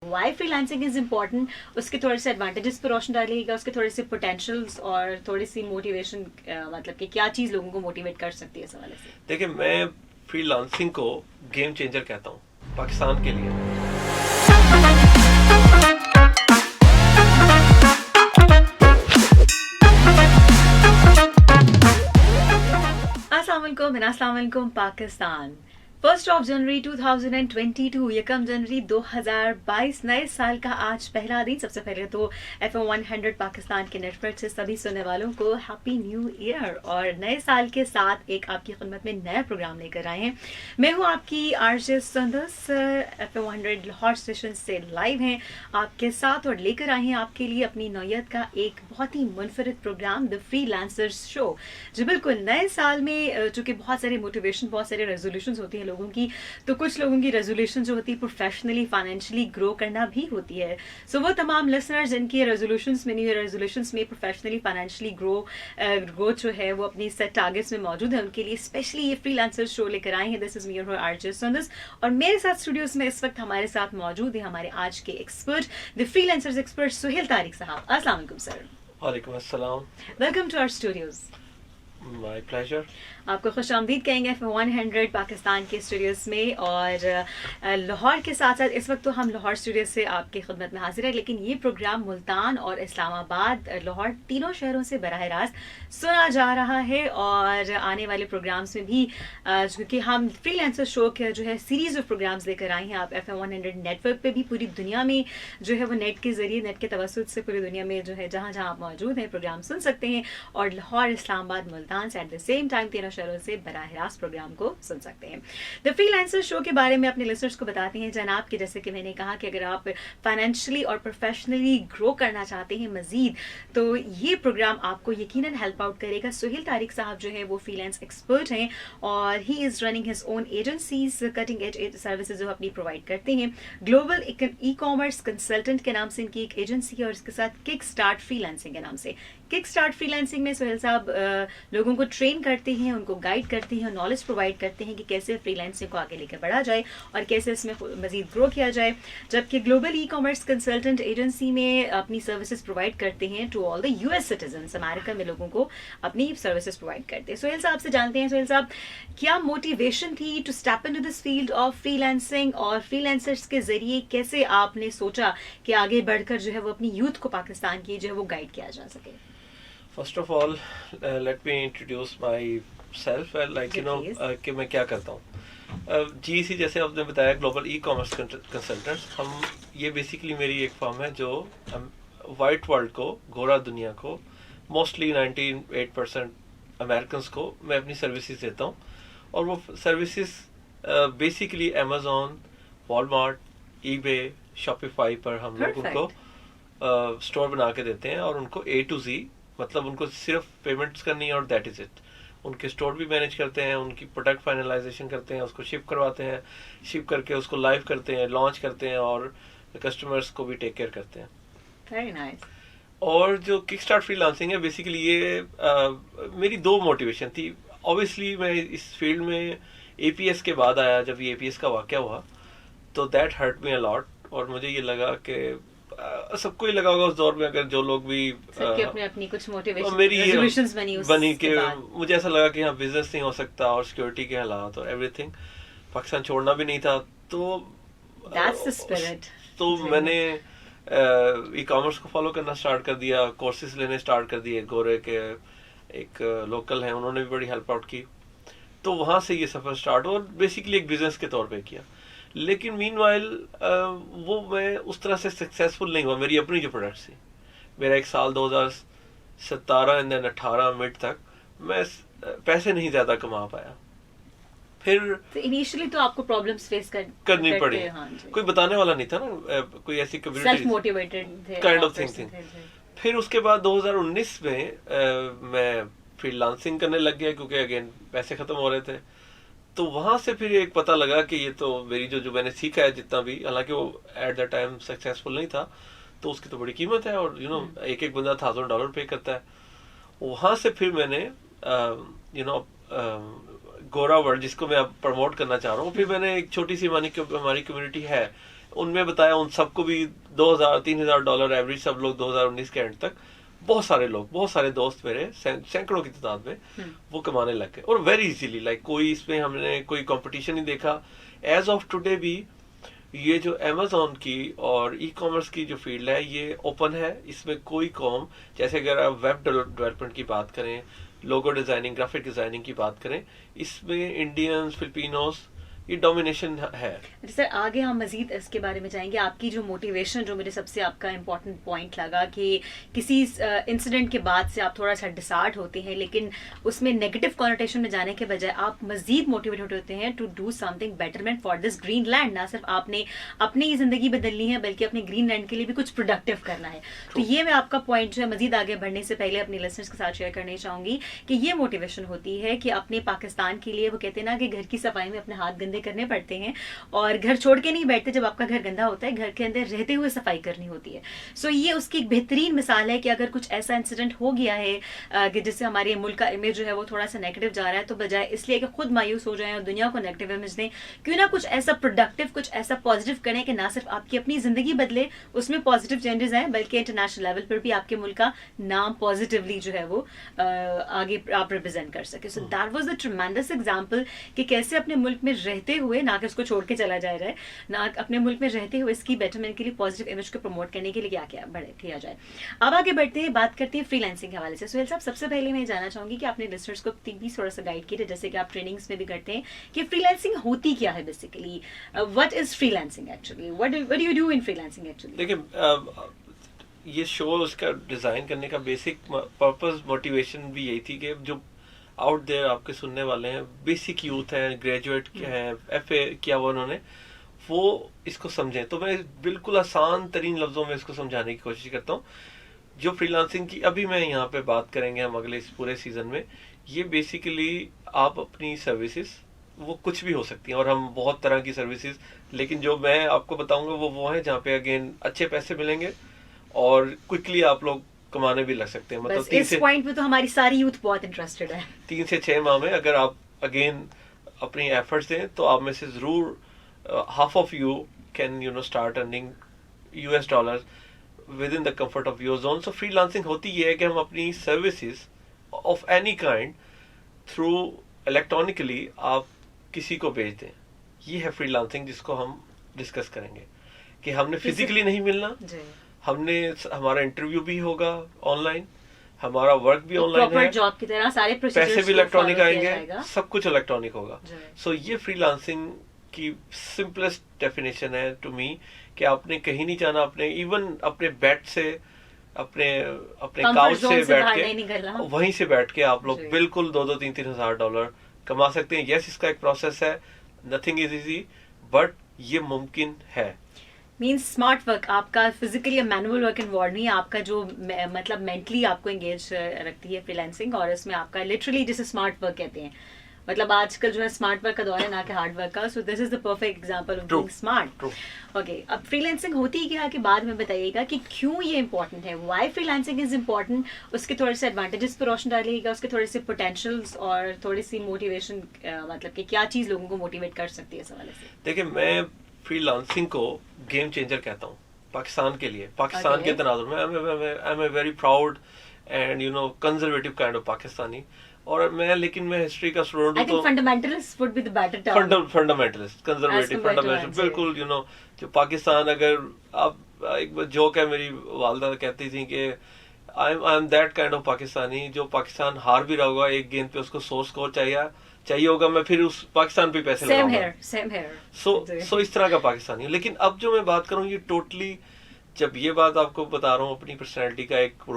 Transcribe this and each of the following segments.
Y freelancing is important, उसके थोड़े से एडवांटेजेस पर रोशनी डालिएगा, उसके थोड़े से पोटेंशियल्स और थोड़ी सी मोटिवेशन, मतलब कि क्या चीज़ लोगों को मोटिवेट कर सकती है इस हवाले से। देखिए, मैं फ्रीलांसिंग को गेम चेंजर कहता हूँ पाकिस्तान के लिए। अस्सलाम वालेकुम पाकिस्तान। 1 जनवरी 2022, यकम जनवरी 2022, नए साल का आज पहला दिन। सबसे पहले तो FM 100 पाकिस्तान के नेटवर्क से सभी सुनने वालों को हैप्पी न्यू ईयर, और नए साल के साथ एक आपकी खिदमत में नया प्रोग्राम लेकर आए हैं। मैं हूं आपकी आरजे संदस, FM 100 लाहौर स्टेशन से लाइव हैं आपके साथ, और लेकर आए हैं आपके लिए अपनी नौयत का एक बहुत ही मुनफरिद प्रोग्राम, द फ्रीलांसर्स शो। जी बिल्कुल, नए साल में चूंकि बहुत सारे मोटिवेशन, बहुत सारे रेजोल्यूशंस होती हैं लोगों की, तो कुछ लोगों की रेजोल्यूशन जो होती है प्रोफेशनली फाइनेंशियली ग्रो करना भी होती है। सो वो तमाम लिसनर्स जिनकी रेजोल्यूशंस में, न्यू रेजोल्यूशंस में प्रोफेशनली फाइनेंशियली ग्रोथ जो है वो अपनी सेट टारगेट्स में मौजूद है, उनके लिए स्पेशली ये फ्रीलांसर शो लेकर आए हैं। This is me your RJ Sandas, और मेरे साथ स्टूडियोज में इस वक्त हमारे साथ मौजूद है हमारे आज के expert, the freelancers expert Suhail Tariq साहब। अस्सलाम वालेकुम सर। वालेकुम अस्सलाम। Welcome to our studios. My pleasure. आपको खुश आमदीद कहेंगे FM 100 पाकिस्तान के स्टूडियोज़ में, और लाहौर के साथ साथ इस वक्त तो हम लाहौर स्टूडियो से आपकी खिदमत में हाजिर है, लेकिन ये प्रोग्राम मुल्तान और इस्लामाबाद, लाहौर, तीनों शहरों से बराह रास्त सुना जा रहा है। और आने वाले प्रोग्राम्स में भी क्योंकि हम फ्रीलांसर शो के जो है सीरीज ऑफ प्रोग्राम्स लेकर आए हैं, आप FM 100 नेटवर्क पे भी पूरी दुनिया में जो है वो नेट के जरिए, नेट के तवसुत से पूरी दुनिया में जो है जहाँ जहाँ आप मौजूद हैं प्रोग्राम सुन सकते हैं, और लाहौर, इस्लामाबाद, मुल्तान से एट द सेम टाइम तीनों शहरों से बराह रास्त प्रोग्राम को सुन सकते हैं। द फ्रीलांसर शो के बारे में अपने लिसनर्स को बताते हैं जनाब कि जैसे कि मैंने कहा कि अगर आप फाइनेंशियली और प्रोफेशनली ग्रो करना चाहते हैं मजीद, तो ये प्रोग्राम आपको यकीनन हेल्प आउट करेगा। सुहेल तारिक साहब जो है वो फ्रीलांस एक्सपर्ट हैं, और he is running his own agencies, cutting edge services जो अपनी प्रोवाइड करते हैं। ग्लोबल ई कॉमर्स कंसल्टेंट के नाम से इनकी एक एजेंसी है, और इसके साथ किक स्टार्ट फ्रीलांसिंग के नाम से। किक स्टार्ट फ्रीलांसिंग में सुहेल साहब लोगों को ट्रेन करते हैं, उनको गाइड करते हैं, नॉलेज प्रोवाइड करते हैं कि कैसे फ्रीलांसिंग को आगे लेकर बढ़ा जाए और कैसे इसमें मजीद ग्रो किया जाए। जबकि global e commerce consultant agency में अपनी सर्विसेज प्रोवाइड करते हैं to all the US citizens, America में लोगों को अपनी सर्विसेज प्रोवाइड करते हैं। सुहेल साहब से जानते हैं, सुहेल साहब क्या मोटिवेशन थी to step into this field of freelancing, और फ्रीलांसर्स के जरिए कैसे आपने सोचा कि आगे बढ़कर जो है वो अपनी यूथ को पाकिस्तान की जो है वो गाइड किया जा सके। First of all let me introduce my self, like you know कि मैं क्या करता हूँ। GEC जैसे आपने बताया, ग्लोबल ई कॉमर्स कंसल्टेंट्स, हम ये बेसिकली मेरी एक फर्म है जो वाइट वर्ल्ड को, गोरा दुनिया को, मोस्टली 98% अमेरिकन को मैं अपनी सर्विसेज देता हूँ। और वो services basically Amazon, Walmart, eBay, Shopify पर हम लोग उनको स्टोर बना के देते हैं, और उनको A to Z, मतलब उनको सिर्फ पेमेंट्स करनी है और दैट इज इट। उनके स्टोर भी मैनेज करते हैं, उनकी प्रोडक्ट फाइनलाइजेशन करते हैं, उसको शिप करवाते हैं, शिप करके उसको लाइव करते हैं, लॉन्च करते हैं, और कस्टमर्स को भी टेक केयर करते हैं। Very nice. और जो किक स्टार्ट फ्रीलांसिंग है, बेसिकली ये मेरी दो मोटिवेशन थी। ऑब्वियसली मैं इस फील्ड में APS के बाद आया, जब ये APS का वाकया हुआ तो that hurt me a lot, और मुझे ये लगा कि सबको ही लगा होगा उस दौर में, अगर जो लोग भी अपनी अपनी कुछ मोटिवेशन मेरी रेजोल्यूशंस बनी कि मुझे ऐसा लगा कि यहाँ बिजनेस नहीं हो सकता, और सिक्योरिटी के हालात और एवरीथिंग, पाकिस्तान छोड़ना भी नहीं था, तो That's the spirit. तो मैंने ई कॉमर्स को फॉलो करना स्टार्ट कर दिया, कोर्सेज लेने स्टार्ट कर दिए। गोरे के एक लोकल हैं, उन्होंने भी बड़ी हेल्प आउट की, तो वहाँ से ये सफ़र स्टार्ट हुआ, और बेसिकली एक बिजनेस के तौर पे किया। लेकिन मीनवाइल वो मैं उस तरह से सक्सेसफुल नहीं हुआ। मेरी अपनी जो प्रोडक्ट्स थी, मेरा एक साल 2017 एंड देन 18 मिड तक मैं पैसे नहीं ज़्यादा कमा पाया। फिर तो इनिशियली तो आपको प्रॉब्लम्स फेस करनी पड़ी। कोई बताने वाला नहीं था ना, कोई ऐसी community, self motivated kind of thing थी। फिर उसके बाद 2019 में मैं फ्रीलांसिंग करने लग गया, क्योंकि अगेन पैसे खत्म हो रहे थे। तो वहां से फिर एक पता लगा कि ये तो मेरी जो मैंने सीखा है जितना भी, हालांकि वो एट द टाइम सक्सेसफुल नहीं था, तो उसकी तो बड़ी कीमत है, और एक एक बंदा $1000 पे करता है। वहां से फिर मैंने गोरा वर्ल्ड, जिसको मैं अब प्रमोट करना चाह रहा हूँ, फिर मैंने एक छोटी सी हमारी कम्युनिटी है उनमें बताया उन सबको भी $2,000-3,000 एवरेज, सब लोग 2019 के एंड तक बहुत सारे लोग, बहुत सारे दोस्त मेरे सैकड़ों की तादाद में वो कमाने लग गए, और वेरी इजीली, लाइक कोई इसमें हमने कोई कंपटीशन नहीं देखा। एज ऑफ टुडे भी ये जो अमेजोन की और ई कॉमर्स की जो फील्ड है ये ओपन है, इसमें कोई कॉम, जैसे अगर आप वेब डेवलपमेंट की बात करें, लोगो डिजाइनिंग, ग्राफिक डिजाइनिंग की बात करें, इसमें इंडियंस, फिलिपिनोस, ये डोमिनेशन है। सर आगे हम मजीद इसके बारे में जाएंगे। आपकी जो मोटिवेशन, जो मुझे सबसे आपका इम्पोर्टेंट पॉइंट लगा कि किसी इंसिडेंट के बाद से आप थोड़ा सा डिसहार्ट होते हैं, लेकिन उसमें नेगेटिव कॉनोटेशन में जाने के बजाय आप मजीद मोटिवेटेड होते हैं to do something betterment for this green land. ना सिर्फ आपने अपनी जिंदगी बदलनी है बल्कि अपने ग्रीन लैंड के लिए भी कुछ प्रोडक्टिव करना है। तो ये मैं आपका पॉइंट जो है मजीद आगे बढ़ने से पहले अपने लिसनर्स के साथ शेयर करना चाहूंगी कि ये मोटिवेशन होती है कि अपने पाकिस्तान के लिए, वो कहते हैं ना कि घर की सफाई में अपने हाथ गंदे करने पड़ते हैं और घर छोड़ के नहीं बैठते। जब आपका घर गंदा होता है, घर के अंदर रहते हुए सफाई करनी होती है। सो ये उसकी एक बेहतरीन मिसाल है कि अगर कुछ ऐसा इंसिडेंट हो गया है कि जिससे हमारे मुल्क का इमेज जो है वो थोड़ा सा नेगेटिव जा रहा है, तो बजाय इसलिए कि खुद मायूस हो जाएं और दुनिया को नेगेटिव इमेज दें, क्यों ना कुछ ऐसा प्रोडक्टिव, कुछ ऐसा पॉजिटिव करें कि ना सिर्फ आपकी अपनी जिंदगी बदले, उसमें पॉजिटिव चेंजेस आए, बल्कि इंटरनेशनल लेवल पर भी आपके मुल्क का नाम पॉजिटिवली जो है वो आगे आप रिप्रेजेंट कर सके। So that was the ट्रेमेंडस example कि कैसे अपने मुल्क में रहते हुए, ना कि उसको छोड़ के चला जा रहा है, ना अपने मुल्क में रहते हुए इसकी बेटरमेंट के लिए, पॉजिटिव इमेज को प्रमोट करने के लिए क्या क्या बढ़े किया जाए। अब आगे बढ़ते हैं, बात करते हैं फ्रीलांसिंग के हवाले से। सुहेल साहब, सबसे पहले मैं जानना चाहूंगी कि आपने लिस्टर्स को भी थोड़ा सा गाइड कीजिए, जैसे कि आप ट्रेनिंग्स में भी करते हैं, कि फ्रीलांसिंग होती क्या है basically, what is freelancing actually, what do you do in freelancing actually? देखिए, ये शो उसका डिजाइन करने का बेसिक पर्पस, मोटिवेशन भी यही थी कि जो आउट देयर आपके सुनने वाले हैं, बेसिक यूथ हैं, ग्रेजुएट हैं, FA किया हुआ उन्होंने, वो इसको समझें। तो मैं बिल्कुल आसान तरीन लफ्जों में इसको समझाने की कोशिश करता हूँ। जो फ्रीलांसिंग की अभी मैं यहाँ पे बात करेंगे हम अगले इस पूरे सीजन में, ये बेसिकली आप अपनी सर्विसेज, वो कुछ भी हो सकती हैं, और हम बहुत तरह की सर्विसेज, लेकिन जो मैं आपको बताऊंगा वो है जहाँ पे अगेन अच्छे पैसे मिलेंगे और क्विकली आप लोग कमाने भी लग सकते हैं। मतलब इस पॉइंट पे तो हमारी सारी यूथ बहुत इंटरेस्टेड है। 3 से 6 माह में अगर आप अगेन अपनी एफर्ट्स दें, तो आप में से जरूर half of you can start earning US dollars within the comfort of your zone. So freelancing होती ये है कि हम अपनी services of any kind through electronically आप किसी को भेज दें। ये है freelancing जिसको हम डिस्कस करेंगे कि हमने फिजिकली नहीं मिलना, हमारा इंटरव्यू भी होगा ऑनलाइन, हमारा वर्क भी ऑनलाइन है, जॉब की तरह सारे पैसे भी इलेक्ट्रॉनिक आएंगे, सब कुछ इलेक्ट्रॉनिक होगा। सो ये फ्रीलांसिंग की सिंपलेस्ट डेफिनेशन है टू मी, कि आपने कहीं नहीं जाना, अपने इवन अपने बेड से, अपने काउच से बैठ के, वहीं से बैठ के आप लोग बिल्कुल 2-3 हज़ार डॉलर कमा सकते हैं। यस, इसका एक प्रोसेस है, नथिंग इज इजी, बट ये मुमकिन है। मीन्स स्मार्ट वर्क, आपका फिजिकली या मैनुअल वर्क इन्वॉल्व नहीं है, आपका जो मतलब मेंटली आपको एंगेज रखती है फ्रीलांसिंग, और इसमें आपका लिटरली जिसे स्मार्ट वर्क कहते हैं, मतलब आजकल जो है स्मार्ट वर्क का दौर है, ना कि हार्ड वर्क का। So this is the perfect example of being smart. Okay, अब फ्रीलांसिंग होती क्या कि बाद में बताइएगा कि क्यों ये इंपॉर्टेंट है, व्हाई फ्रीलांसिंग इज इंपॉर्टेंट, उसके थोड़े से एडवांटेजेस पर रोशनी डालिएगा, उसके थोड़े से पोटेंशियल्स और थोड़ी सी मोटिवेशन, मतलब कि क्या चीज लोगों को मोटिवेट कर सकती है इस हवाले से। देखिए, मैं फ्रीलांसिंग को गेम चेंजर कहता हूँ पाकिस्तान के लिए, पाकिस्तान के तनाजुर में। I am a very proud and conservative kind of Pakistani, और लेकिन मैं हिस्ट्री का स्टूडेंट हूं, तो fundamentalist would be the better term. Fundamentalist, conservative fundamentalist, बिल्कुल। जो पाकिस्तान, अगर आप, एक जोक है, मेरी वालिदा कहती थी कि I am that kind of Pakistani, जो पाकिस्तान हार भी रहा होगा एक गेंद पे, उसको 100 स्कोर चाहिए होगा, मैं फिर उस पाकिस्तान पे पैसे लगाऊंगा। सो इस तरह का पाकिस्तानी। लेकिन अब जो मैं बात करूं, ये टोटली, जब ये बात आपको बता रहा हूँ अपनी पर्सनैलिटी का एक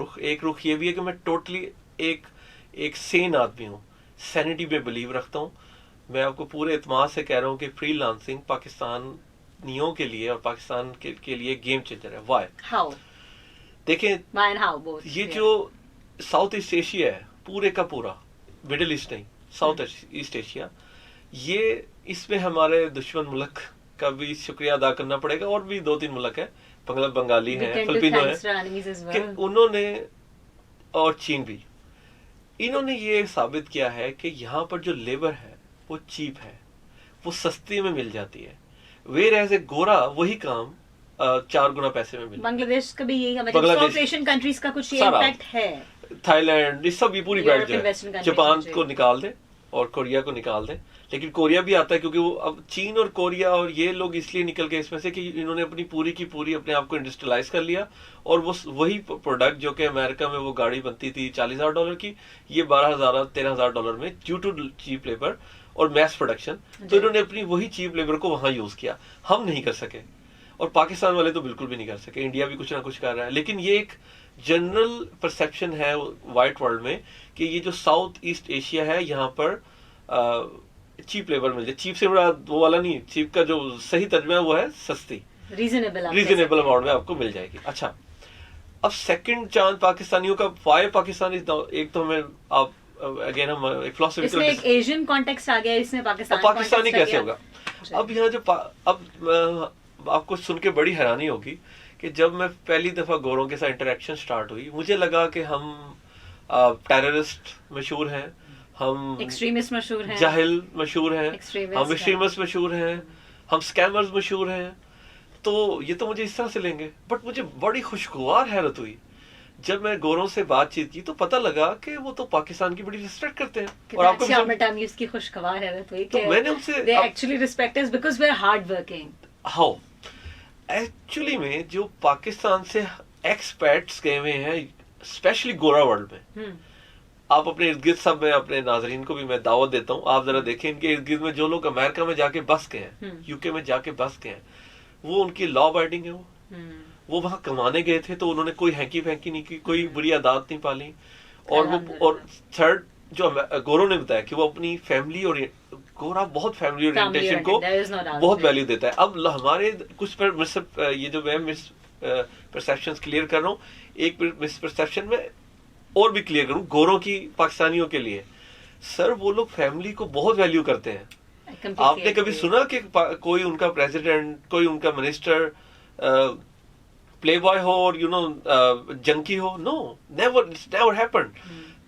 रुख ये भी है कि मैं टोटली एक सेन आदमी हूँ, सैनिटी में बिलीव रखता हूँ। मैं आपको पूरे एतमाद से कह रहा हूँ कि फ्रीलांसिंग पाकिस्तानियों के लिए और पाकिस्तान के लिए गेम चेंजर है। वाई? हाउ? देखें, ये जो साउथ ईस्ट एशिया है पूरे का पूरा, मिडिल ईस्ट नहीं, साउथ ईस्ट एशिया, ये इसमें हमारे दुश्मन मुल्क का भी शुक्रिया अदा करना पड़ेगा, और भी 2-3 मुल्क है, बंगाली है, फिलिपिनो है, कि उन्होंने, और चीन भी, इन्होंने ये साबित किया है कि यहाँ पर जो लेबर है वो चीप है, वो सस्ते में मिल जाती है। वेयर एज ए गोरा वही काम 4 गुना पैसे में मिले। बांग्लादेश का भी यही, मतलब साउथ एशियन कंट्रीज का कुछ ये इम्पैक्ट है। थाईलैंड, ये सब, ये पूरी बेल्ट जो है, जापान को निकाल दे और कोरिया को निकाल दे, लेकिन कोरिया भी आता है क्योंकि वो अब चीन और कोरिया और ये लोग इसलिए निकल गए इसमें से कि इन्होंने अपनी पूरी की पूरी अपने आप को इंडस्ट्रियलाइज कर लिया, और वो वही प्रोडक्ट जो कि अमेरिका में वो गाड़ी बनती थी $40,000 की, ये $12,000-13,000 में, ड्यू टू चीप लेबर और मैस प्रोडक्शन, तो इन्होंने अपनी वही चीप लेबर को वहां यूज किया। हम नहीं कर सके, और पाकिस्तान वाले तो बिल्कुल भी नहीं कर सके। इंडिया भी कुछ ना कुछ कर रहा है, लेकिन ये एक जनरल परसेप्शन है वाइट वर्ल्ड में कि ये जो साउथ ईस्ट एशिया है, यहाँ पर चीप लेबर मिल जाए। चीप से बड़ा वो वाला नहीं, चीप का जो सही तर्जुमा है वो है सस्ती, रीजनेबल अमाउंट में आपको मिल जाएगी। अच्छा, अब सेकंड चांस पाकिस्तानियों का, वाई पाकिस्तान इज, एक तो हमें आप अगेन हम एक फिलोसफिकल, इसमें एक एशियन कॉन्टेक्स्ट आ गया, इसमें पाकिस्तानी कैसे होगा। अब यहाँ जो अब आपको सुन के बड़ी हैरानी होगी कि जब मैं पहली दफा गोरों के साथ इंटरेक्शन स्टार्ट हुई, मुझे लगा कि हम टेररिस्ट मशहूर हैं, हम एक्सट्रीमिस्ट मशहूर हैं, जाहिल मशहूर हैं, हम एक्सट्रीमिस्ट मशहूर हैं, हम स्कैमर्स मशहूर हैं, तो ये तो मुझे इस तरह से लेंगे। बट मुझे बड़ी खुशगवार हैरत हुई जब मैं गोरों से बातचीत की, तो पता लगा कि वो तो पाकिस्तान की बड़ी रिस्पेक्ट करते हैं। और आपको इसकी खुशगवार हैरत हुई तो मैंने उनसे, they actually respect us because we're hard working। How actually में जो पाकिस्तान से एक्सपर्ट्स गए हुए हैं, स्पेशली गोरा वर्ल्ड में, आप अपने इर्द गिर्द, सब, मैं अपने नाजरीन को भी मैं दावत देता हूँ, आप जरा देखें इनके इर्द गिर्द में जो लोग अमेरिका में जाके बस गए हैं, यूके में जाके बस गए हैं, वो उनकी लॉ अबाइडिंग है, वो वहां कमाने गए थे, तो उन्होंने कोई हैंकी फैंकी नहीं की, कोई बुरी आदत नहीं पाली। और वो, और थर्ड जो गोरों ने बताया कि वो अपनी फैमिली, और गोरा बहुत फैमिली ओरिएंटेशन को बहुत वैल्यू देता है। अब हमारे कुछ पर ये जो मैं मिस परसेप्शंस क्लियर कर रहा हूँ, एक मिस परसेप्शन में और भी क्लियर करूँ गोरों की पाकिस्तानियों के लिए, सर वो लोग फैमिली को बहुत वैल्यू करते हैं। आपने कभी सुना कि कोई उनका प्रेसिडेंट, कोई उनका मिनिस्टर प्ले बॉय हो और जंकी हो? No, never, it's never happened.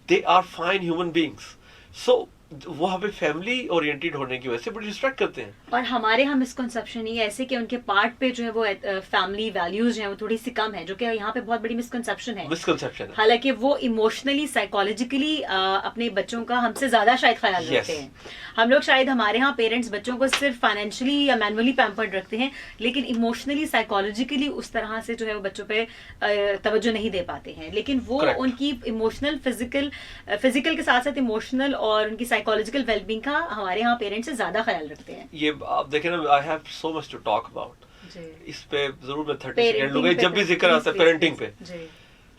They are fine human beings. So वो हमें फैमिली ओरिएंटेड होने की वजह से बड़ी रिस्पेक्ट करते हैं। और हमारे यहाँ मिसकंसेप्शन ये ऐसे कि उनके पार्ट पे जो है वो फैमिली वैल्यूज हैं वो थोड़ी सी कम है, जो कि यहाँ पे बहुत बड़ी मिसकंसेप्शन है। हालांकि वो इमोशनली, साइकोलॉजिकली अपने बच्चों का हमसे ज्यादा शायद ख्याल रखते हैं। हम लोग शायद, हमारे यहाँ पेरेंट्स बच्चों को सिर्फ फाइनेंशियली या मैनुअली पैम्पर्ड रखते हैं, लेकिन इमोशनली, साइकोलॉजिकली उस तरह से जो है वो बच्चों पे तवज्जो नहीं दे पाते हैं। लेकिन वो उनकी इमोशनल, फिजिकल के साथ साथ इमोशनल और उनकी साइकोलॉजिकल वेलबींग का हमारे यहाँ पेरेंट्स से ज्यादा ख्याल रखते हैं। ये आप देखें ना, I have so much to talk about, इस पे जरूर मैं 30 सेकंड लूंगा। जब भी जिक्र आता है पेरेंटिंग पे,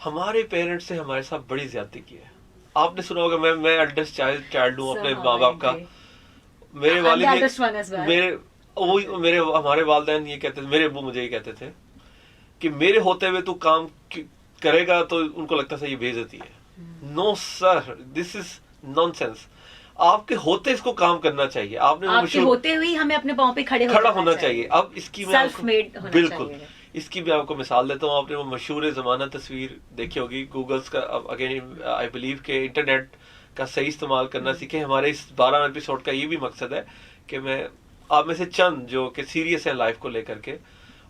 हमारे पेरेंट्स ने हमारे साथ बड़ी ज्यादती की है। आपने सुना होगा, मैं एल्डेस्ट चाइल्ड हूँ अपने माँ बाप का। मेरे वालिद, हमारे वालिदैन ये कहते थे, मेरे अब्बू मुझे ये कहते थे कि मेरे होते हुए तू काम करेगा तो उनको लगता था ये बेइज्जती है। No sir, this is nonsense. आपके होते इसको काम करना चाहिए, आपके होते हुए हमें अपने पाँव पे खड़ा होना चाहिए। अब इसकी मैं बिल्कुल इसकी भी आपको मिसाल देता हूँ। आपने वो मशहूर ज़माना तस्वीर देखी होगी गूगल्स का। अगेन आई बिलीव के इंटरनेट का सही इस्तेमाल करना सीखें। हमारे इस 12 एपिसोड का ये भी मकसद है कि मैं आप में से चंद जो कि सीरियस हैं लाइफ को लेकर के,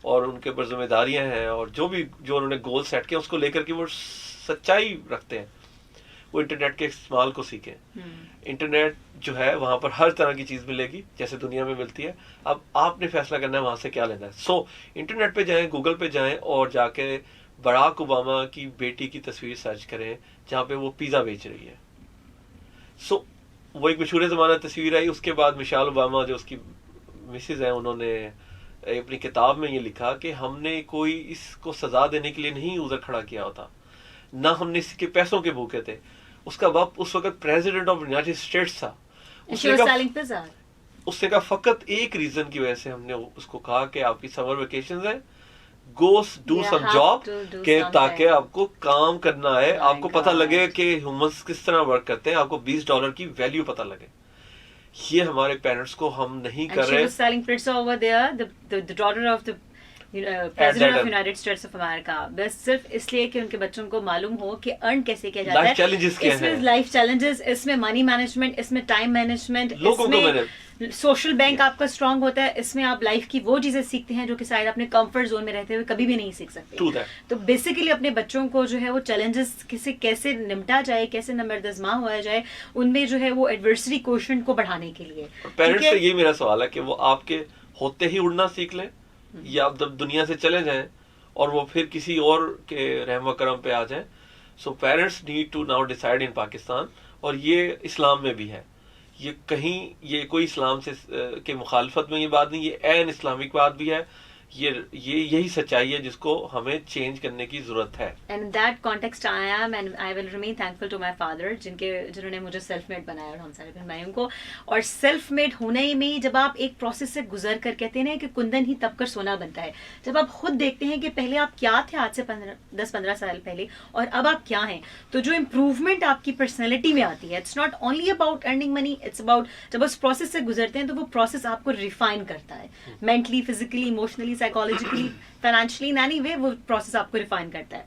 और उनके ऊपर जिम्मेदारियां हैं, और जो उन्होंने गोल सेट किया उसको लेकर के वो सच्चाई रखते हैं, वो इंटरनेट के इस्तेमाल को सीखें। इंटरनेट जो है वहां पर हर तरह की चीज मिलेगी जैसे दुनिया में मिलती है। अब आपने फैसला करना है वहां से क्या लेना है। सो इंटरनेट पे जाएं, गूगल पे जाएं और जाके बराक ओबामा की बेटी की तस्वीर सर्च करें जहाँ पे वो पिज्जा बेच रही है। सो वो एक मशहूर ज़माना तस्वीर आई। उसके बाद मिशेल ओबामा जो उसकी मिसेज है, उन्होंने अपनी किताब में ये लिखा कि हमने कोई इसको सजा देने के लिए नहीं उधर खड़ा किया होता, ना हमने इसके पैसों के भूखे थे। उसका बाप उस वक्त प्रेसिडेंट ऑफ यूनाइटेड स्टेट्स था। उसने कहा फकत एक रीजन की वजह से हमने उसको कहा कि आपकी समर वेकेशन है, गो डू सम जॉब, के ताकि आपको काम करना है, आपको पता लगे कि ह्यूमंस किस तरह वर्क करते हैं, आपको $20 की वैल्यू पता लगे। ये हमारे पेरेंट्स को हम नहीं कर रहे। President of United states of America, बस सिर्फ इसलिए कि उनके बच्चों को मालूम हो कि अर्न कैसे किया जाता है। इसमें लाइफ चैलेंजेस, इसमें मनी मैनेजमेंट, इसमें टाइम मैनेजमेंट, इसमें सोशल बैंक आपका स्ट्रांग होता है, इसमें आप लाइफ की वो चीजें सीखते हैं जो कि शायद अपने कंफर्ट जोन में रहते हुए कभी भी नहीं सीख सकते। तो बेसिकली अपने बच्चों को जो है वो चैलेंजेस कैसे निपटा जाए, कैसे नंबरदस्मा हुआ जाए, उनमें जो है वो एडवर्सरी क्वोशंट को बढ़ाने के लिए। पेरेंट्स से ये मेरा सवाल है कि वो आपके होते ही उड़ना सीख लें या जब दुनिया से चले जाएं और वो फिर किसी और के रहम करम पे आ जाएं। So parents need to now decide in Pakistan, और ये इस्लाम में भी है, ये कहीं ये कोई इस्लाम से के मुखालफत में ये बात नहीं, ये एन इस्लामिक बात भी है, ये यही सच्चाई है जिसको हमें चेंज करने की जरूरत है। And that context I am and I will remain thankful to my father, जिन्होंने मुझे सेल्फ मेड बनाया और हम सारे बहन भाइयों को। और सेल्फ मेड होने में जब आप एक प्रोसेस से गुजर कर, कहते हैं ना कि कुंदन ही तपकर सोना बनता है, जब आप खुद देखते हैं कि पहले आप क्या थे आज से 10-15 साल पहले और अब आप क्या हैं, तो जो इम्प्रूवमेंट आपकी पर्सनैलिटी में आती है, it's not only about earning money, it's about जब उस प्रोसेस से गुजरते हैं तो वो प्रोसेस आपको रिफाइन करता है, mentally, physically, emotionally, psychologically, financially, in any way वो प्रोसेस आपको रिफाइन करता है।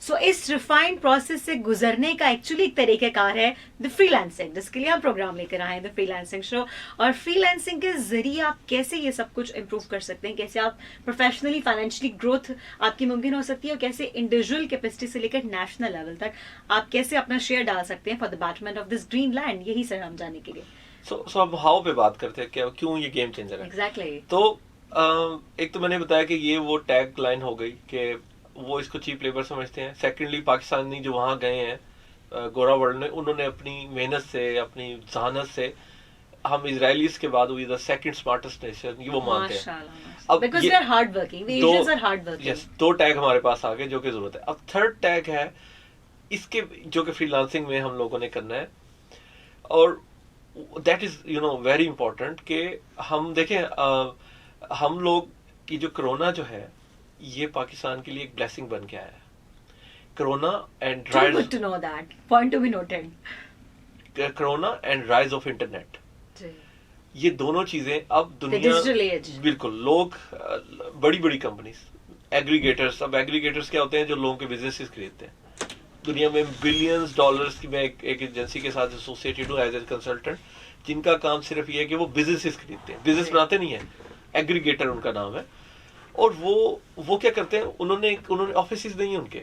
सो इस रिफाइंड प्रोसेस से गुजरने का एक्चुअली एक तरीकेकार है द फ्रीलांसिंग, जिसके लिए हम प्रोग्राम लेकर आए हैं, द फ्रीलांसिंग शो। और फ्रीलांसिंग के जरिए आप कैसे ये सब कुछ इंप्रूव कर सकते हैं, कैसे आप प्रोफेशनली, फाइनेंशियली ग्रोथ आपकी मुमकिन हो सकती है, और कैसे इंडिविजुअल कैपेसिटी से लेकर नेशनल लेवल तक आप कैसे अपना शेयर डाल सकते हैं for the betterment of this green land, यही सर हम जानने के लिए। सो अब हाउ पे बात करते हैं, क्यों ये गेम चेंजर है। एग्जैक्टली। तो एक तो मैंने बताया कि ये वो टैग लाइन हो गई कि वो इसको चीप लेबर समझते हैं। सेकेंडली, पाकिस्तानी जो वहाँ गए हैं गोरा वर्ल्ड में, उन्होंने अपनी मेहनत से, अपनी जहानत से, हम इजराइलीज के बाद we the second smartest nation, ये वो मानते हैं। अब because we are hard working, we Asians are hard working. Yes, 2 tag हमारे पास आ गए जो कि जरूरत है। अब 3rd टैग है इसके, जो कि फ्रीलांसिंग में हम लोगों ने करना है, और दैट इज वेरी इंपॉर्टेंट कि हम देखें, हम लोग की जो कोरोना जो है ये पाकिस्तान के लिए एक ब्लेसिंग बन के आया है। Corona and rise, good to know that point to be noted. Corona and rise of internet, ये दोनों चीजें अब दुनिया, बिल्कुल, लोग बड़ी बड़ी कंपनीज, एग्रीगेटर्स, अब एग्रीगेटर्स क्या होते हैं, जो लोगों के बिजनेसेस खरीदते हैं। दुनिया में बिलियंस डॉलर्स की, मैं एक एजेंसी के साथ एसोसिएटेड हूँ एज ए कंसल्टेंट, जिनका काम सिर्फ ये है कि वो बिजनेसेस खरीदते हैं, बिजनेस बनाते नहीं है, एग्रीगेटर उनका नाम है। और वो क्या करते हैं, उन्होंने ऑफिसेज नहीं है उनके,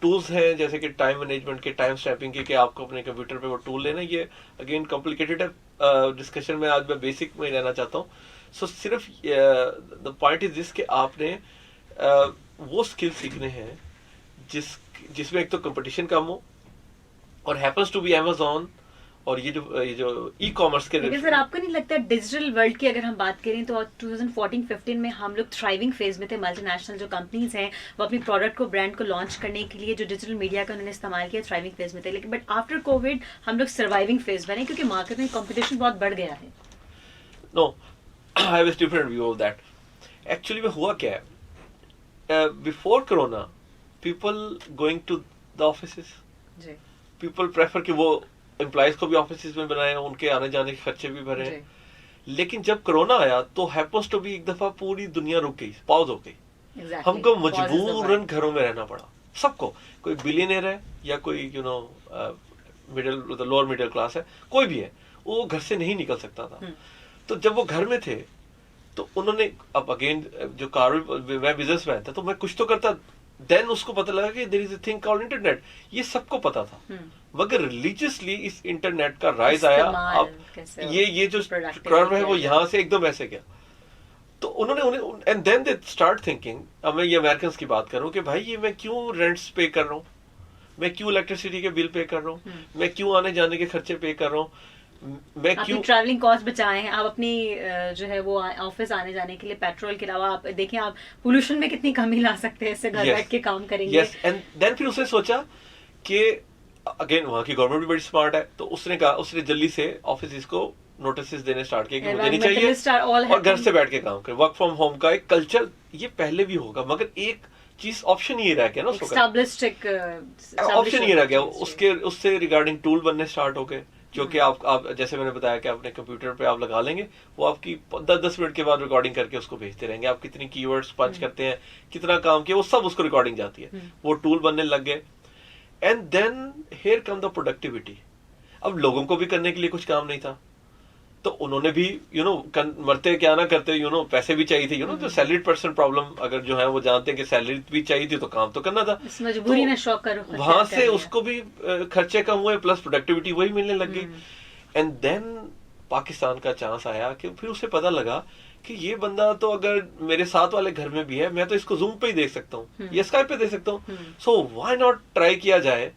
टूल्स हैं जैसे कि टाइम मैनेजमेंट के, टाइम स्टैम्पिंग के, कि आपको अपने कंप्यूटर पे वो टूल लेना। ये अगेन कॉम्प्लिकेटेड है डिस्कशन में, आज मैं बेसिक में रहना चाहता हूँ। सो सिर्फ द पॉइंट इज दिस कि आपने वो स्किल सीखने हैं जिसमें एक तो कंपटीशन कम हो, और हैपेंस टू बी अमेज़न, और ये जो ई कॉमर्स के, लेकिन सर आपको नहीं लगता डिजिटल वर्ल्ड की अगर हम बात करें तो 2014-15 में हम लोग थ्राइविंग फेज में थे। मल्टीनेशनल जो कंपनीज हैं वो अपनी प्रोडक्ट को, ब्रांड को लॉन्च करने के लिए जो डिजिटल मीडिया का उन्होंने इस्तेमाल किया, थ्राइविंग फेज में थे। लेकिन बट आफ्टर कोविड हम लोग सर्वाइविंग फेज बने, क्योंकि मार्केट में कंपटीशन बहुत बढ़ गया है। No, I have a different view of that. Actually में हुआ क्या है, before corona people going to the offices, people prefer कि वो एम्प्लॉइज को भी ऑफिस में बनाए, उनके आने जाने के खर्चे भी भरे। लेकिन जब कोरोना आया तो हैपेंस टू बी एक दफा पूरी दुनिया रुक गई, पॉज हो गई। हमको मजबूरन घरों में रहना पड़ा, सबको, कोई बिलियनर है या कोई मिडिल, लोअर मिडिल क्लास है, कोई भी है, वो घर से नहीं निकल सकता था। तो जब वो घर में थे तो उन्होंने, अब अगेन जो मैं बिजनेसमैन था तो मैं कुछ तो करता, देन उसको पता लगा कि there is a thing called internet. ये सबको पता था, मगर रिलीजियसली इस इंटरनेट का राइज आया। अब ये जो कर्व है वो यहाँ से एकदम ऐसे गया। तो उन्होंने and then they start thinking, अब मैं ये अमेरिकन की बात कर रहा हूँ कि भाई ये मैं क्यों रेंट्स पे कर रहा हूँ, मैं क्यों इलेक्ट्रिसिटी के बिल पे कर रहा हूँ, मैं क्यों आने जाने के खर्चे पे कर रहा हूँ, मैं क्यों ट्रैवलिंग कॉस्ट बचाए हैं आप अपनी, जो है वो ऑफिस आने जाने के लिए पेट्रोल के अलावा आप देखें आप पोल्यूशन में कितनी कमी ला सकते हैं, इससे घर बैठ के काम करेंगे। यस, एंड देन फिर उसने सोचा कि अगेन वहाँ की गवर्नमेंट भी बड़ी स्मार्ट है, तो उसने कहा, उसने जल्दी से ऑफिस को नोटिस देने स्टार्ट किए कि मुझे नहीं चाहिए, और घर से बैठ के काम करें। वर्क फ्रॉम होम का एक कल्चर ये पहले भी होगा, मगर एक चीज ऑप्शन ये रह गया ना, ऑप्शन ये रह गया, उससे रिगार्डिंग टूल बनने स्टार्ट हो गए, जो कि आप जैसे मैंने बताया कि अपने कंप्यूटर पे आप लगा लेंगे, वो आपकी 10-10 मिनट के बाद रिकॉर्डिंग करके उसको भेजते रहेंगे, आप कितनी कीवर्ड्स पंच करते हैं, कितना काम किया, वो सब उसको रिकॉर्डिंग जाती है, वो टूल बनने लग गए। And then here come the productivity. अब लोगों को भी करने के लिए कुछ काम नहीं था, तो उन्होंने भी मरते क्या ना करते, पैसे भी चाहिए थे, जो सैलरीड पर्सन प्रॉब्लम अगर जो है वो जानते हैं कि सैलरी भी चाहिए थी, तो काम तो करना था, मजबूरी में शौक करो, वहां से उसको भी खर्चे कम हुए, प्लस प्रोडक्टिविटी वही मिलने लग गई। एंड देन पाकिस्तान का चांस आया कि फिर उसे पता लगा कि ये बंदा तो अगर मेरे साथ वाले घर में भी है, मैं तो इसको जूम पे ही देख सकता हूँ या स्काइप पे देख सकता हूँ, सो व्हाई नॉट ट्राई किया जाए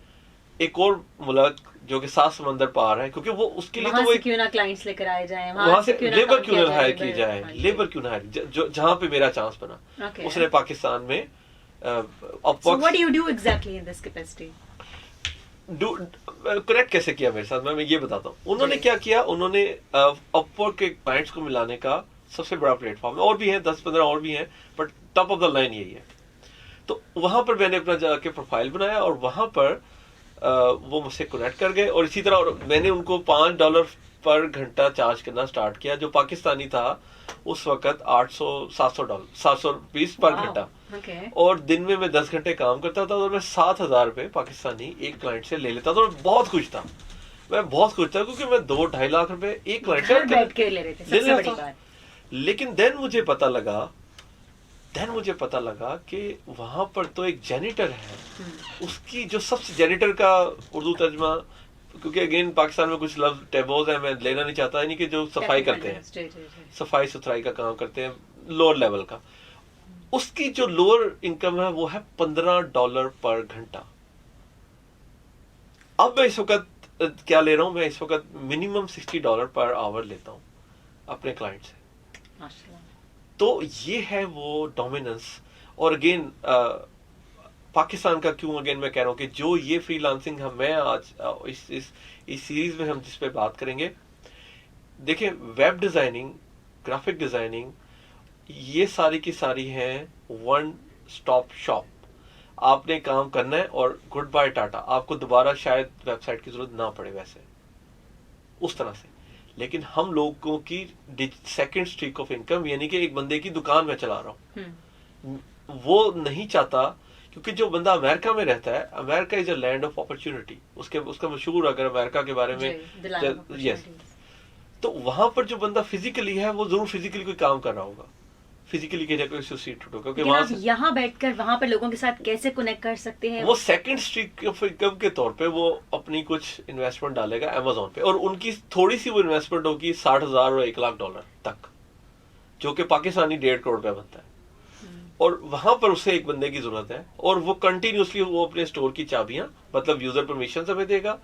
एक और मुल्क जो कि 7 समंदर पार है, क्योंकि वो उसके लिए तो वो क्यों ना क्लाइंट्स लेकर आए जाए, वहां से लेबर क्यों ना हायर की जाए, लेबर क्यों ना हायर, जहां पे मेरा चांस बना, उसने पाकिस्तान में what do you do exactly in this capacity, connect कैसे किया मेरे साथ, मैं ये बताता हूँ। उन्होंने क्या किया, उन्होंने अपवर्क के क्लाइंट्स को मिलाने का सबसे बड़ा प्लेटफॉर्म है, और भी है 10-15 और भी हैं, but top of the line यही है। तो वहां पर मैंने अपना जाके प्रोफाइल बनाया और वहां पर वो मुझसे कनेक्ट कर गए, और इसी तरह और मैंने उनको $5 पर घंटा चार्ज करना स्टार्ट किया, जो पाकिस्तानी था उस वक्त $700 पर घंटा, और दिन में मैं 10 घंटे काम करता था, और मैं 7,000 पाकिस्तानी एक क्लाइंट से ले लेता था, और बहुत खुश था, मैं बहुत खुश था, क्योंकि मैं 2-2.5 लाख रुपए एक क्लाइंट से ले लेता था। लेकिन देन मुझे पता लगा कि वहां पर तो एक जेनिटर है, उसकी जो सबसे जेनिटर का उर्दू तर्जमा, क्योंकि अगेन पाकिस्तान में कुछ लफ्ज टैबोज है, मैं लेना नहीं चाहता, यानी कि जो सफाई करते हैं, सफाई सुथराई का काम करते हैं लोअर लेवल का, उसकी जो लोअर इनकम है वो है $15 पर घंटा। अब मैं इस वक्त क्या ले रहा हूं, मैं इस वक्त मिनिमम $60 पर आवर लेता हूं अपने क्लाइंट से। तो ये है वो डोमिनेंस। और अगेन पाकिस्तान का क्यों अगेन मैं कह रहा हूं कि जो ये फ्रीलांसिंग मैं आज इस सीरीज में हम जिस पे बात करेंगे, देखिए वेब डिजाइनिंग, ग्राफिक डिजाइनिंग, ये सारी की सारी है वन स्टॉप शॉप। आपने काम करना है और गुड बाय टाटा, आपको दोबारा शायद वेबसाइट की जरूरत ना पड़े वैसे उस तरह से। लेकिन हम लोगों की सेकंड स्ट्रीक ऑफ इनकम, यानी कि एक बंदे की दुकान में चला रहा हूं, वो नहीं चाहता, क्योंकि जो बंदा अमेरिका में रहता है, America is a land of opportunity, उसका मशहूर अगर अमेरिका के बारे में, यस, तो वहां पर जो बंदा फिजिकली है वो जरूर फिजिकली कोई काम कर रहा होगा, फिजिकली की जगह एसोसिएटेड होगा, क्योंकि वहां से यहाँ बैठकर वहां पर लोगों के साथ कैसे कनेक्ट कर सकते हैं, वो सेकंड स्ट्रीक ऑफ इनकम के तौर पे वो अपनी कुछ इन्वेस्टमेंट डालेगा अमेज़न पे, और उनकी थोड़ी सी वो इन्वेस्टमेंट होगी $60,000 और $1 लाख तक, जो कि पाकिस्तानी 1.5 करोड़ रुपया बनता है। और वहां पर उसे एक बंदे की जरूरत है, और वो कंटिन्यूसली वो अपने स्टोर की चाबियां, मतलब यूजर परमिशन हमें देगा,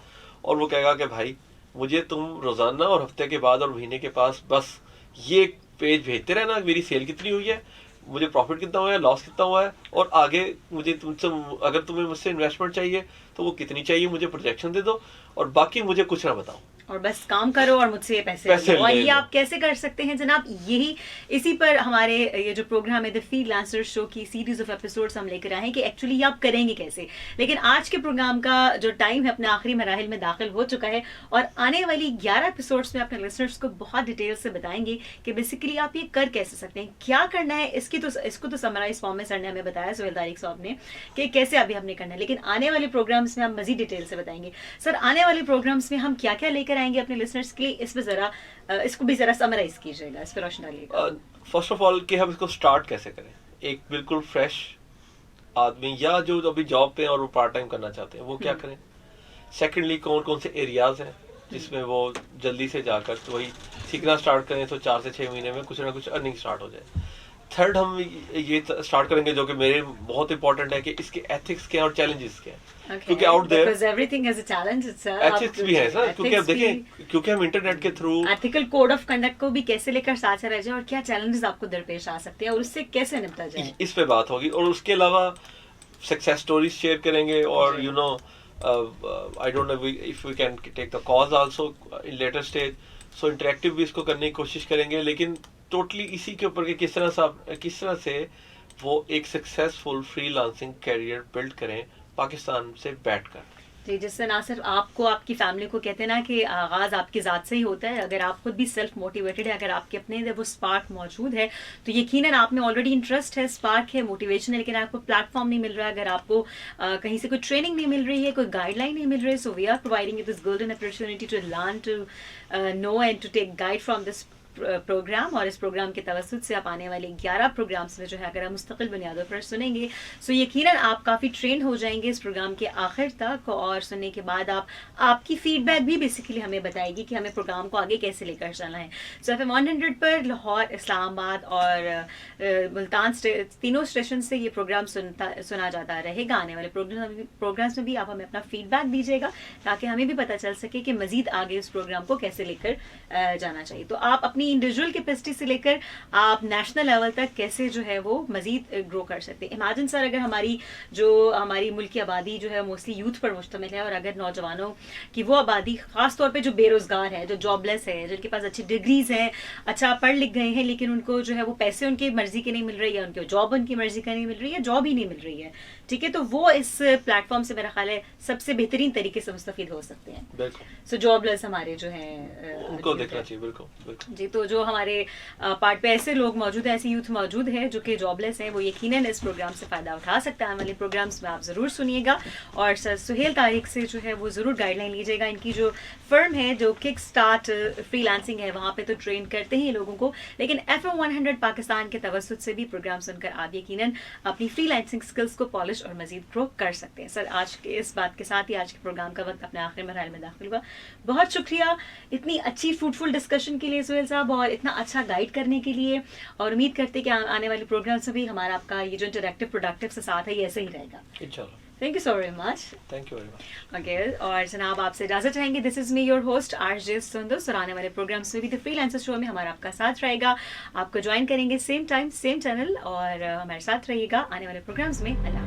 और वो कहेगा कि भाई मुझे तुम रोजाना और हफ्ते के बाद और महीने के पास बस ये पेज भेजते रहना, मेरी सेल कितनी हुई है, मुझे प्रॉफिट कितना हुआ है, लॉस कितना हुआ है, और आगे मुझे तुमसे अगर तुम्हें मुझसे इन्वेस्टमेंट चाहिए तो वो कितनी चाहिए, मुझे प्रोजेक्शन दे दो, और बाकी मुझे कुछ ना बताओ, और बस काम करो और मुझसे पैसे लो। और ये आप कैसे कर सकते हैं जनाब, यही इसी पर हमारे ये जो प्रोग्राम है द फ्रीलांसर शो की सीरीज ऑफ एपिसोड्स हम लेकर आए हैं कि एक्चुअली आप करेंगे कैसे। लेकिन आज के प्रोग्राम का जो टाइम है अपने आखिरी मराहिल में दाखिल हो चुका है, और आने वाली 11 एपिसोड्स में अपने लिसनर्स को बहुत डिटेल से बताएंगे कि बेसिकली आप ये कर कैसे सकते हैं, क्या करना है। इसको तो समराइज फॉर्म में सर ने हमें बताया, सुहेल तारिक साहब ने, कि कैसे अभी हमने करना है, लेकिन आने वाले प्रोग्राम्स में हम मजीद डिटेल से बताएंगे। सर, आने वाले प्रोग्राम्स में हम क्या क्या लेकर आएंगे अपने लिसनर्स के लिए, इसमें जरा इसको भी जरा समराइज कीजिएगा, इस पर रोशनी डालिएगा। फर्स्ट ऑफ ऑल कि हम इसको स्टार्ट कैसे करें, एक बिल्कुल फ्रेश आदमी या जो अभी जॉब पे और वो पार्ट टाइम करना चाहते हैं वो क्या करें। सेकेंडली कौन कौन से एरियाज हैं जिसमें वो जल्दी से जाकर तो वही सीखना स्टार्ट करें, तो 4 से 6 महीने में कुछ ना कुछ अर्निंग स्टार्ट हो जाए। थर्ड हम ये स्टार्ट करेंगे जो कि मेरे बहुत इंपॉर्टेंट है कि इसके एथिक्स क्या और चैलेंजेस क्या हैं, क्योंकि out there because everything has a challenge, ethics भी है सर, क्योंकि अब देखिए क्योंकि हम इंटरनेट के through ethical code of conduct को भी कैसे लेकर साथ रह जाए, और क्या चैलेंजेस आपको दरपेश आ सकते हैं और उससे कैसे निपटा जाए, इस पे बात होगी। और उसके अलावा सक्सेस स्टोरीज शेयर करेंगे, और you know I don't know if we can take the cause also in later stage, so interactive भी इसको करने की कोशिश करेंगे, लेकिन टोटली इसी के ऊपर कि किस तरह से वो एक सक्सेसफुल फ्रीलांसिंग कैरियर बिल्ड करें पाकिस्तान से बैठकर। जी, जिससे ना सिर्फ आपको, आपकी फैमिली को, कहते हैं ना कि आगाज़ आपकी ज़ात से ही होता है। अगर आप खुद भी सेल्फ मोटिवेटेड है, अगर आपके अपने अंदर वो स्पार्क मौजूद है, तो यकीनन आप में ऑलरेडी इंटरेस्ट है, स्पार्क है, मोटिवेशन है, लेकिन आपको प्लेटफॉर्म नहीं मिल रहा है, अगर आपको कहीं से कोई ट्रेनिंग नहीं मिल रही है, कोई गाइडलाइन नहीं मिल रही है, so we are providing you this golden opportunity to learn, to know and to take guide from this programme. और इस प्रोग्राम के तवसुत से आप आने वाले 11 प्रोग्राम्स में जो है अगर आप मुस्तकिल बुनियादों पर सुनेंगे, सो यकीनन आप काफ़ी ट्रेन हो जाएंगे इस प्रोग्राम के आखिर तक। और सुनने के बाद आपकी फीडबैक भी बेसिकली हमें बताएगी कि हमें प्रोग्राम को आगे कैसे लेकर चलना है। सो FM 100 पर लाहौर, इस्लामाबाद और मुल्तान तीनों स्टेशन से ये प्रोग्राम सुना जाता रहेगा। आने वाले प्रोग्राम्स में भी आप हमें अपना फीडबैक दीजिएगा, ताकि हमें भी पता चल सके कि मज़ीद आगे इस प्रोग्राम को कैसे लेकर जाना चाहिए। तो आप अपनी इंडिविजुअल कैपेसिटी से लेकर आप नेशनल लेवल तक कैसे जो है वो मजीद ग्रो कर सकते हैं। इमेजिन सर, अगर हमारी मुल्क की आबादी जो है मोस्टली यूथ पर मुश्तमिल है, और अगर नौजवानों की वो आबादी खास तौर पे जो बेरोजगार है, जो जॉबलेस है, जिनके पास अच्छी डिग्रीज हैं, अच्छा पढ़ लिख गए हैं, लेकिन उनको जो है वो पैसे उनकी मर्जी के नहीं मिल रही है, उनकी जॉब उनकी मर्जी का नहीं मिल रही है, जॉब ही नहीं मिल रही है, ठीक है, तो वो इस प्लेटफॉर्म से मेरा ख्याल है सबसे बेहतरीन तरीके से मुस्तफीद हो सकते हैं। सो जॉबलेस हमारे जो है उनको देखना चाहिए। बिल्कुल जी। तो जो हमारे पार्ट पे ऐसे लोग मौजूद हैं, ऐसे यूथ मौजूद है जो कि जॉबलेस हैं, वो यकीनन इस प्रोग्राम से फ़ायदा उठा सकता है। वाले प्रोग्राम्स में आप ज़रूर सुनिएगा, और सर सुहेल तारिक से जो है वो ज़रूर गाइडलाइन लीजिएगा। इनकी जो फर्म है, जो किक स्टार्ट फ्रीलांसिंग है, वहाँ पे तो ट्रेन करते ही लोगों को, लेकिन FM 100 पाकिस्तान के तवसुत से भी प्रोग्राम सुनकर आप यकीनन अपनी फ्रीलांसिंग स्किल्स को पॉलिश और मजीद ग्रो कर सकते हैं। सर, आज के इस बात के साथ ही आज के प्रोग्राम का वक्त अपने आखिरी मरहले में दाखिल हुआ। बहुत शुक्रिया इतनी अच्छी फ्रूटफुल डिस्कशन के लिए सुहेल साहब, और इतना अच्छा गाइड करने के लिए, और उम्मीद करते हैं कि आने वाले प्रोग्राम्स में भी हमारा आपका ये जो इंटरैक्टिव प्रोडक्टिव से साथ है ये ऐसे ही रहेगा इंशाल्लाह। Thank you so very much. Thank you very much. Okay, और जनाब आपसे इजाजत चाहेंगे। This is me your host RJ सुंदर। और आने वाले प्रोग्राम्स में भी द फ्रीलांसर शो में हमारा आपका साथ रहेगा। आपको ज्वाइन करेंगे सेम टाइम सेम चैनल, और हमारे साथ रहिएगा आने वाले प्रोग्राम्स में। अल्लाह।